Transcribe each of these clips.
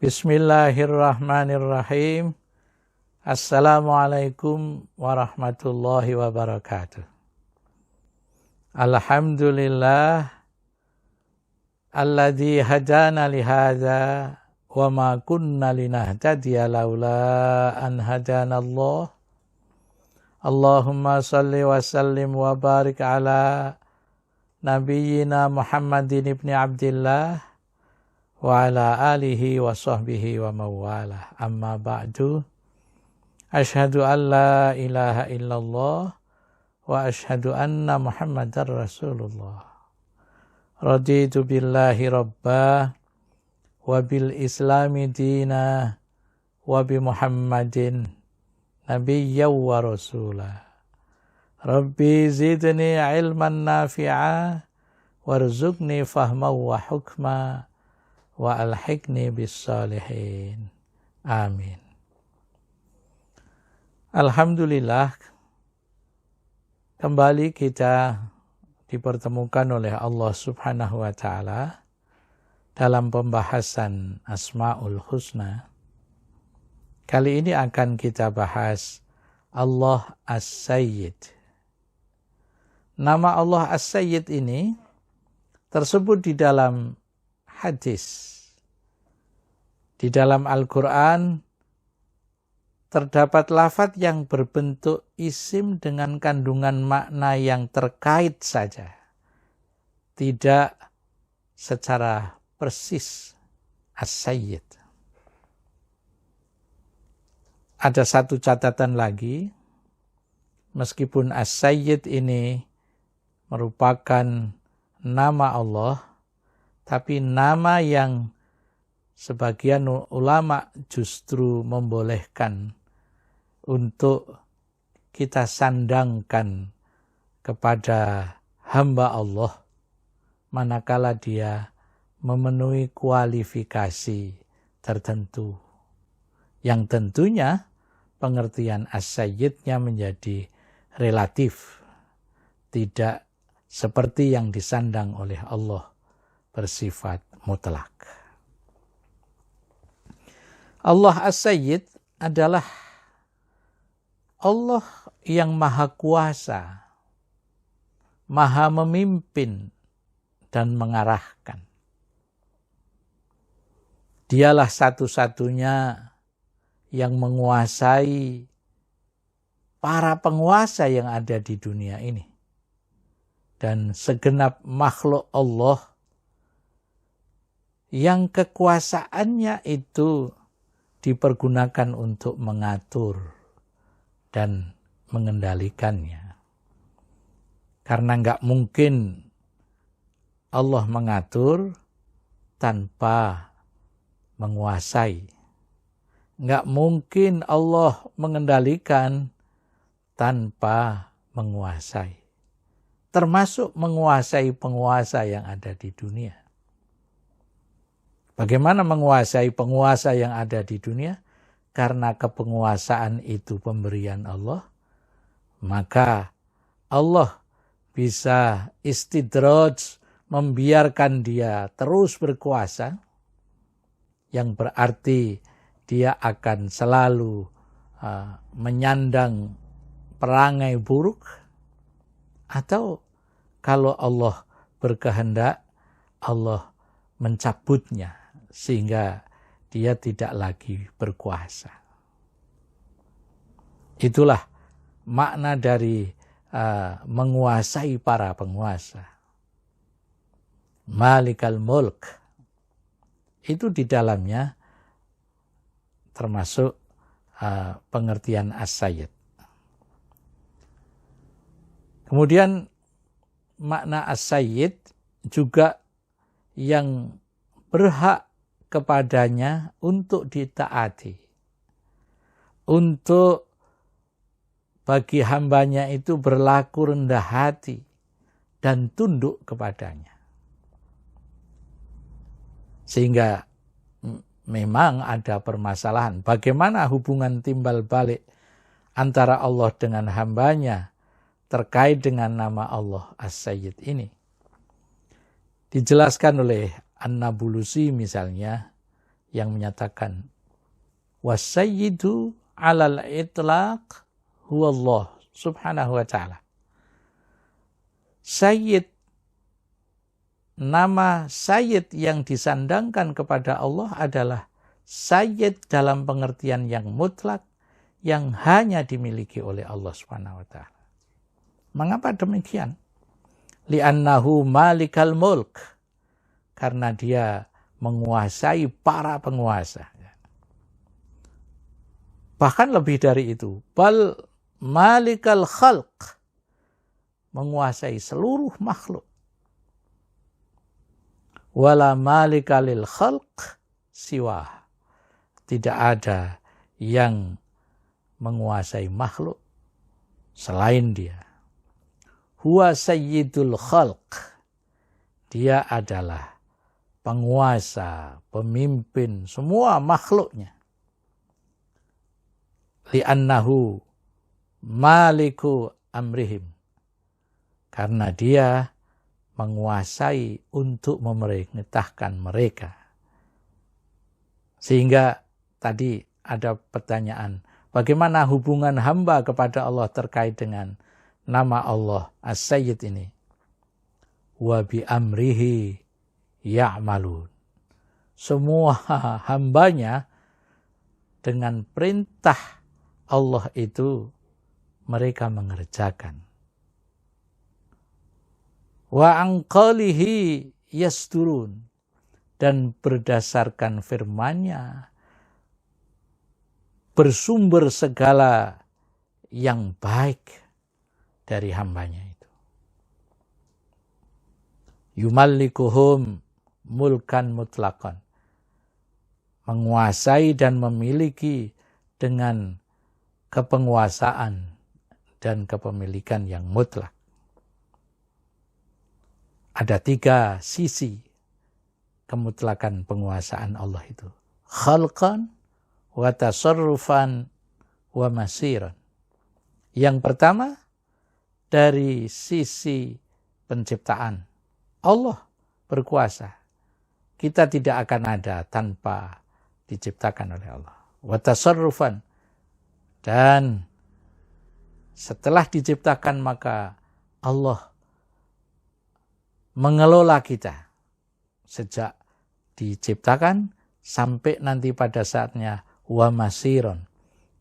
Bismillahirrahmanirrahim. Assalamualaikum warahmatullahi wabarakatuh. Alhamdulillah alladzi hadana lihadza wa ma kunna linahtadiya laula an hadanallah. Allahumma salli wa sallim wa barik ala nabiyyina Muhammadin ibni Abdillah wa ala alihi wa sahbihi wa mawalah. Amma ba'du. Asyhadu an la ilaha illallah wa asyhadu anna Muhammadar Rasulullah. Raditu billahi rabbah wa bil islami dina wa bi Muhammadin nabiyyan wa rasulah. Rabbi zidni ilman nafi'a warzuqni fahman wa hukma wa alhiqni bis salihin. Amin. Alhamdulillah, kembali kita dipertemukan oleh Allah Subhanahu wa taala dalam pembahasan Asmaul Husna. Kali ini akan kita bahas Allah As-Sayyid. Nama Allah As-Sayyid ini tersebut di dalam hadis. Di dalam Al-Quran terdapat lafaz yang berbentuk isim dengan kandungan makna yang terkait saja. Tidak secara persis As-Sayyid. Ada satu catatan lagi, meskipun As-Sayyid ini merupakan nama Allah, tapi nama yang sebagian ulama justru membolehkan untuk kita sandangkan kepada hamba Allah manakala dia memenuhi kualifikasi tertentu. Yang tentunya pengertian as-sayyidnya menjadi relatif, tidak seperti yang disandang oleh Allah bersifat mutlak. Allah As-Sayyid adalah Allah yang maha kuasa, maha memimpin dan mengarahkan. Dialah satu-satunya yang menguasai para penguasa yang ada di dunia ini. Dan segenap makhluk Allah yang kekuasaannya itu dipergunakan untuk mengatur dan mengendalikannya. Karena enggak mungkin Allah mengatur tanpa menguasai. Enggak mungkin Allah mengendalikan tanpa menguasai. Termasuk menguasai penguasa yang ada di dunia. Bagaimana menguasai penguasa yang ada di dunia? Karena kepenguasaan itu pemberian Allah, maka Allah bisa istidraj, membiarkan dia terus berkuasa, yang berarti dia akan selalu menyandang perangai buruk, atau kalau Allah berkehendak, Allah mencabutnya sehingga dia tidak lagi berkuasa. Itulah makna dari menguasai para penguasa. Malikal mulk. Itu di dalamnya termasuk pengertian as-sayyid. Kemudian makna as-sayyid juga yang berhak kepadanya untuk ditaati. Untuk bagi hambanya itu berlaku rendah hati dan tunduk kepadanya. Sehingga memang ada permasalahan. Bagaimana hubungan timbal balik antara Allah dengan hambanya terkait dengan nama Allah As-Sayyid ini? Dijelaskan oleh An-Nabulusi misalnya, yang menyatakan wasayyidu 'alal itlaq huwa Allah subhanahu wa ta'ala. Sayyid, nama sayyid yang disandangkan kepada Allah adalah sayyid dalam pengertian yang mutlak, yang hanya dimiliki oleh Allah subhanahu wa ta'ala. Mengapa demikian? Li'annahu malikal mulk, karena dia menguasai para penguasa. Bahkan lebih dari itu, bal malikal khalq, menguasai seluruh makhluk. Wala malika lil khalq siwa, tidak ada yang menguasai makhluk selain dia. Huwa sayyidul khalq, dia adalah penguasa, pemimpin semua makhluknya. Li'annahu maliku amrihim, karena dia menguasai untuk memerintahkan mereka. Sehingga tadi ada pertanyaan, bagaimana hubungan hamba kepada Allah terkait dengan nama Allah As-Sayyid ini? Wa bi amrihi ya'malun. Semua hambanya dengan perintah Allah itu mereka mengerjakan. Wa anqalihi yasturun, dan berdasarkan firman-Nya bersumber segala yang baik dari hambanya itu. Yumallikuhum mulkan mutlaqan, menguasai dan memiliki dengan kepenguasaan dan kepemilikan yang mutlak. Ada 3 sisi kemutlakan penguasaan Allah itu. Khalqan, wa tasarrufan, wa masiran. Yang pertama, dari sisi penciptaan. Allah berkuasa. Kita tidak akan ada tanpa diciptakan oleh Allah. Wa tasarrufan, dan setelah diciptakan maka Allah mengelola kita sejak diciptakan sampai nanti pada saatnya wa masiron,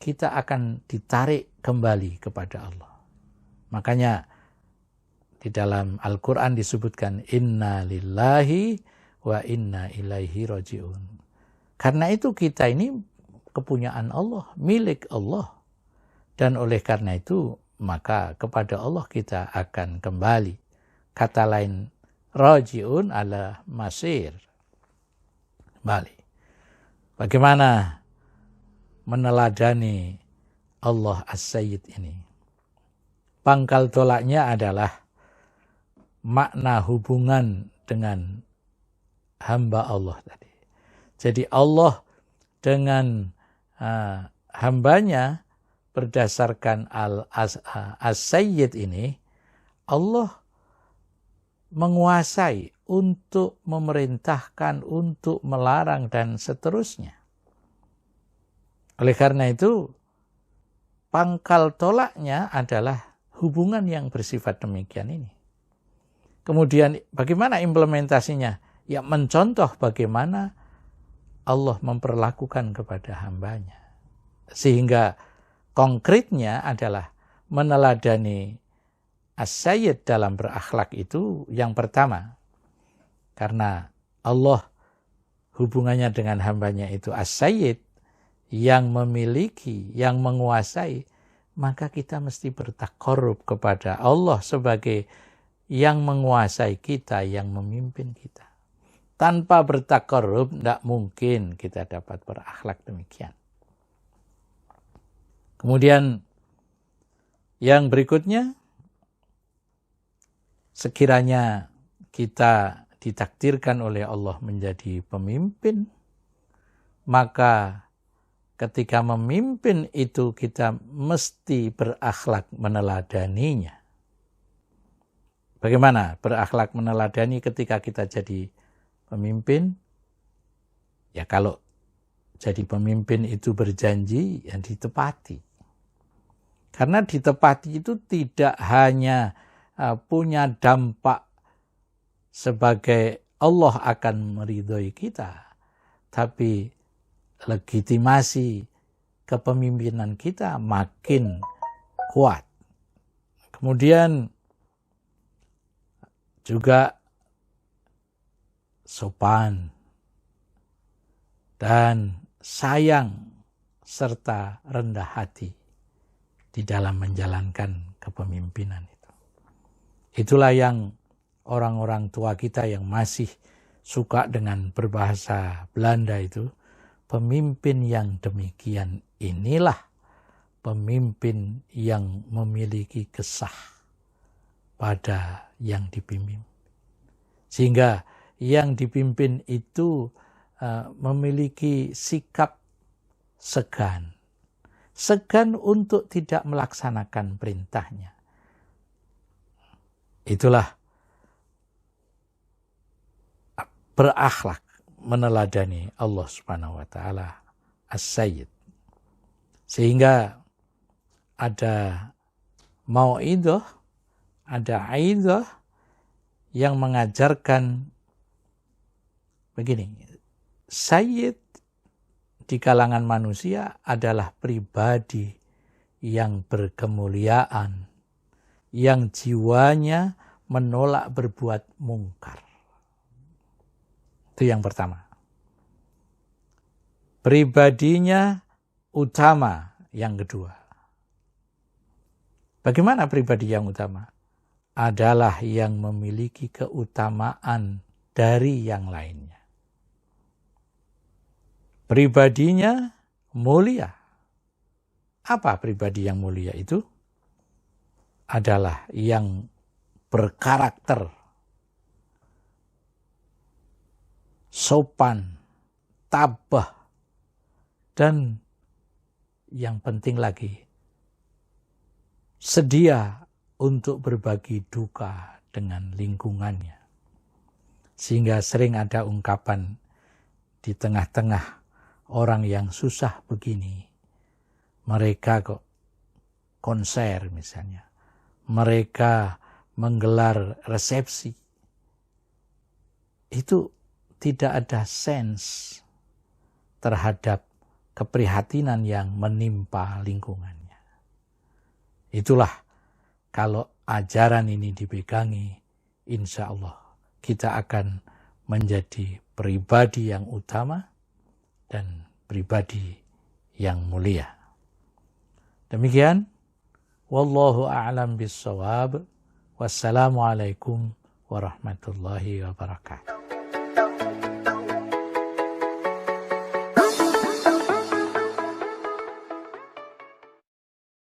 kita akan ditarik kembali kepada Allah. Makanya di dalam Al-Quran disebutkan inna lillahi wa inna ilaihi raji'un. Karena itu kita ini kepunyaan Allah, milik Allah, dan oleh karena itu maka kepada Allah kita akan kembali. Kata lain, raji'un ala masir, kembali. Bagaimana meneladani Allah As-Sayyid ini? Pangkal tolaknya adalah makna hubungan dengan hamba Allah tadi. Jadi Allah dengan hambanya berdasarkan As-Sayyid ini, Allah menguasai untuk memerintahkan, untuk melarang, dan seterusnya. Oleh karena itu, pangkal tolaknya adalah hubungan yang bersifat demikian ini. Kemudian bagaimana implementasinya? Ya mencontoh bagaimana Allah memperlakukan kepada hambanya. Sehingga konkretnya adalah meneladani As-Sayyid dalam berakhlak itu yang pertama. Karena Allah hubungannya dengan hambanya itu As-Sayyid, yang memiliki, yang menguasai, maka kita mesti bertakarrub kepada Allah sebagai yang menguasai kita, yang memimpin kita. Tanpa bertakarrub, tidak mungkin kita dapat berakhlak demikian. Kemudian yang berikutnya, sekiranya kita ditakdirkan oleh Allah menjadi pemimpin, maka ketika memimpin itu kita mesti berakhlak meneladaninya. Bagaimana berakhlak meneladani ketika kita jadi pemimpin? Ya kalau Jadi pemimpin itu berjanji yang ditepati. Karena ditepati itu tidak hanya punya dampak sebagai Allah akan meridhoi kita, tapi legitimasi kepemimpinan kita makin kuat. Kemudian juga sopan dan sayang serta rendah hati di dalam menjalankan kepemimpinan itu. Itulah yang orang-orang tua kita yang masih suka dengan berbahasa Belanda itu, pemimpin yang demikian inilah pemimpin yang memiliki kesah pada yang dipimpin. Sehingga yang dipimpin itu memiliki sikap segan. Segan untuk tidak melaksanakan perintahnya. Itulah berakhlak meneladani Allah Subhanahu wa taala As-Sayyid. Sehingga ada mau'idhah, ada aidhah yang mengajarkan begini. Sayyid di kalangan manusia adalah pribadi yang berkemuliaan, yang jiwanya menolak berbuat mungkar. Itu yang pertama. Pribadinya utama yang kedua. Bagaimana pribadi yang utama? Adalah yang memiliki keutamaan dari yang lainnya. Pribadinya mulia. Apa pribadi yang mulia itu? Adalah yang berkarakter sopan, tabah, dan yang penting lagi, sedia untuk berbagi duka dengan lingkungannya. Sehingga sering ada ungkapan di tengah-tengah orang yang susah begini, mereka kok konser misalnya, mereka menggelar resepsi, itu tidak ada sense terhadap keprihatinan yang menimpa lingkungannya. Itulah kalau ajaran ini dipegangi, insya Allah kita akan menjadi pribadi yang utama dan pribadi yang mulia. Demikian, wallahu a'lam bissawab. Wassalamualaikum warahmatullahi wabarakatuh.